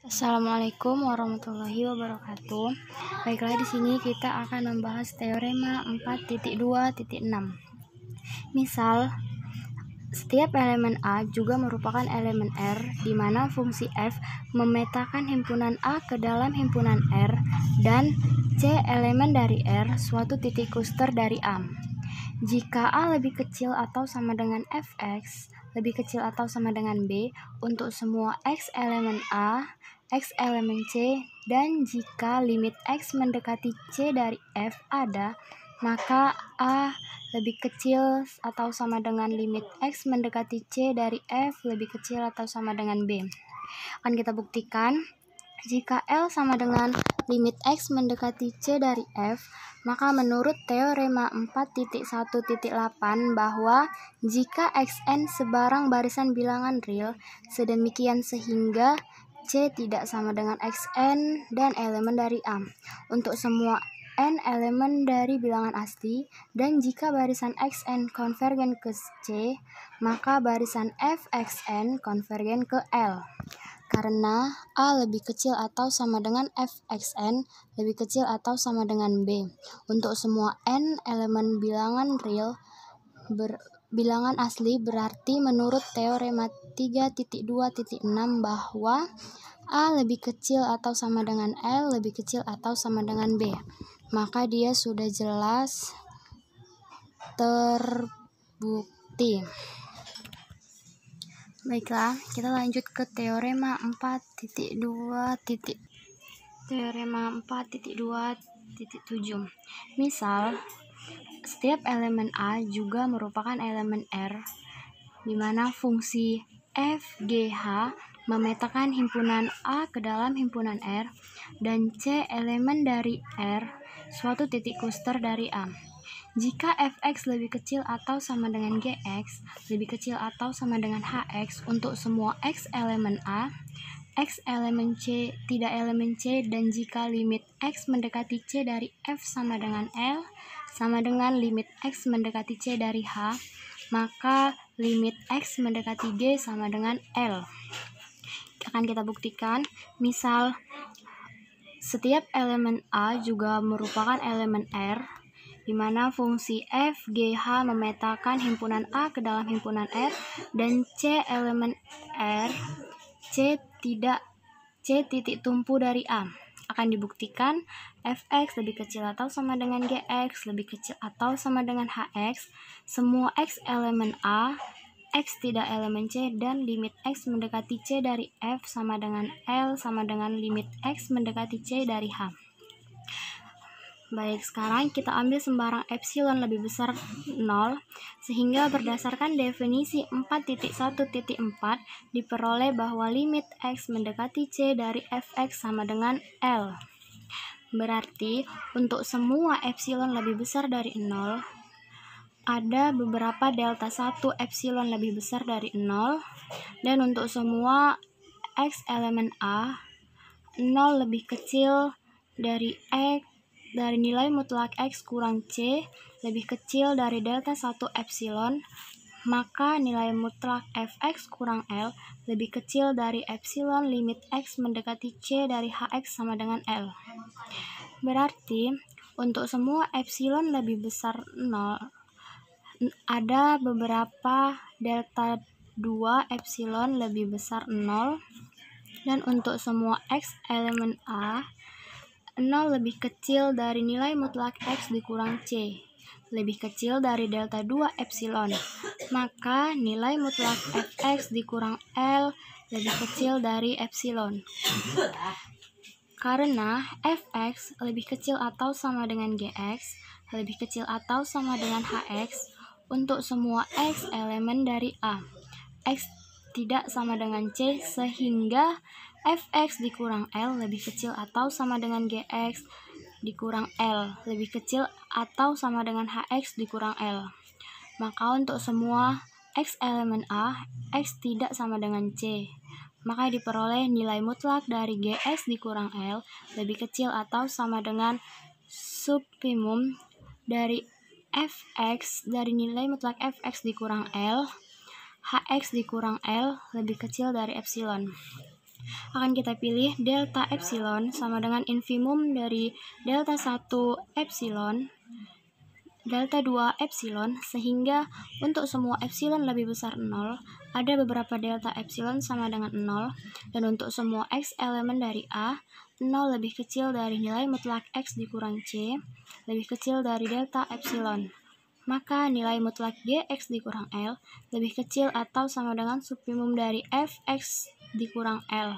Assalamualaikum warahmatullahi wabarakatuh. Baiklah, di sini kita akan membahas teorema 4.2.6. Misal, setiap elemen A juga merupakan elemen R, di mana fungsi f memetakan himpunan A ke dalam himpunan R dan C elemen dari R suatu titik kluster dari A. Jika A lebih kecil atau sama dengan fx, lebih kecil atau sama dengan b untuk semua x elemen A, x elemen C, dan jika limit x mendekati C dari f ada, maka A lebih kecil atau sama dengan limit x mendekati C dari f lebih kecil atau sama dengan b. Akan kita buktikan. Jika L sama dengan limit x mendekati C dari f, maka menurut teorema 4.1.8 bahwa jika xn sebarang barisan bilangan real, sedemikian sehingga C tidak sama dengan xn dan elemen dari A untuk semua n elemen dari bilangan asli, dan jika barisan xn konvergen ke C, maka barisan fxn konvergen ke L. Karena A lebih kecil atau sama dengan fxn lebih kecil atau sama dengan B untuk semua n elemen bilangan real bilangan asli, berarti menurut teorema 3.2.6 bahwa A lebih kecil atau sama dengan L lebih kecil atau sama dengan B. Maka dia sudah jelas terbukti. Baiklah, kita lanjut ke teorema 4.2. Teorema 4.2.7. Misal, setiap elemen A juga merupakan elemen R, di mana fungsi f, g, h memetakan himpunan A ke dalam himpunan R, dan C elemen dari R suatu titik kluster dari A. Jika fx lebih kecil atau sama dengan gx, lebih kecil atau sama dengan hx untuk semua x elemen A, x elemen C tidak elemen C, dan jika limit x mendekati C dari f sama dengan L, sama dengan limit x mendekati C dari H, maka limit x mendekati G sama dengan L. Akan kita buktikan. Misal, setiap elemen A juga merupakan elemen R, di mana fungsi f, g, h memetakan himpunan A ke dalam himpunan R, dan C elemen R, C titik tumpu dari A. Akan dibuktikan fx lebih kecil atau sama dengan gx, lebih kecil atau sama dengan hx, semua x elemen A, x tidak elemen C, dan limit x mendekati C dari f sama dengan L sama dengan limit x mendekati C dari H. Baik, sekarang kita ambil sembarang epsilon lebih besar 0, sehingga berdasarkan definisi 4.1.4 diperoleh bahwa limit x mendekati C dari fx sama dengan L. Berarti untuk semua epsilon lebih besar dari 0, ada beberapa delta 1 epsilon lebih besar dari 0, dan untuk semua x elemen A, 0 lebih kecil dari x dari nilai mutlak x kurang C lebih kecil dari delta 1 epsilon, maka nilai mutlak fx kurang L lebih kecil dari epsilon limit x mendekati C dari hx sama dengan L. Berarti untuk semua epsilon lebih besar 0, ada beberapa delta 2 epsilon lebih besar 0, dan untuk semua x elemen A, 0 lebih kecil dari nilai mutlak x dikurang C, lebih kecil dari delta 2 epsilon, maka nilai mutlak fx dikurang L lebih kecil dari epsilon. Karena fx lebih kecil atau sama dengan gx, lebih kecil atau sama dengan hx untuk semua x elemen dari A, x tidak sama dengan C, sehingga fx dikurang L lebih kecil atau sama dengan gx dikurang L lebih kecil atau sama dengan hx dikurang L. Maka untuk semua x elemen A, x tidak sama dengan C, maka diperoleh nilai mutlak dari gx dikurang L lebih kecil atau sama dengan submimum dari fx dari nilai mutlak fx dikurang L, hx dikurang L lebih kecil dari epsilon. akan kita pilih delta epsilon sama dengan infimum dari delta 1 epsilon, delta 2 epsilon, sehingga untuk semua epsilon lebih besar 0, ada beberapa delta epsilon sama dengan 0, dan untuk semua x elemen dari A, 0 lebih kecil dari nilai mutlak x dikurang C, lebih kecil dari delta epsilon. Maka nilai mutlak Gx dikurang L lebih kecil atau sama dengan submimum dari Fx dikurang L.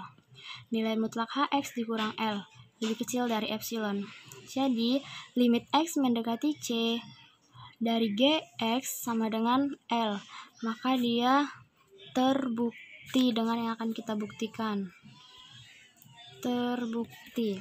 Nilai mutlak Hx dikurang L lebih kecil dari epsilon. Jadi, limit x mendekati C dari Gx sama dengan L. Maka dia terbukti dengan yang akan kita buktikan. Terbukti.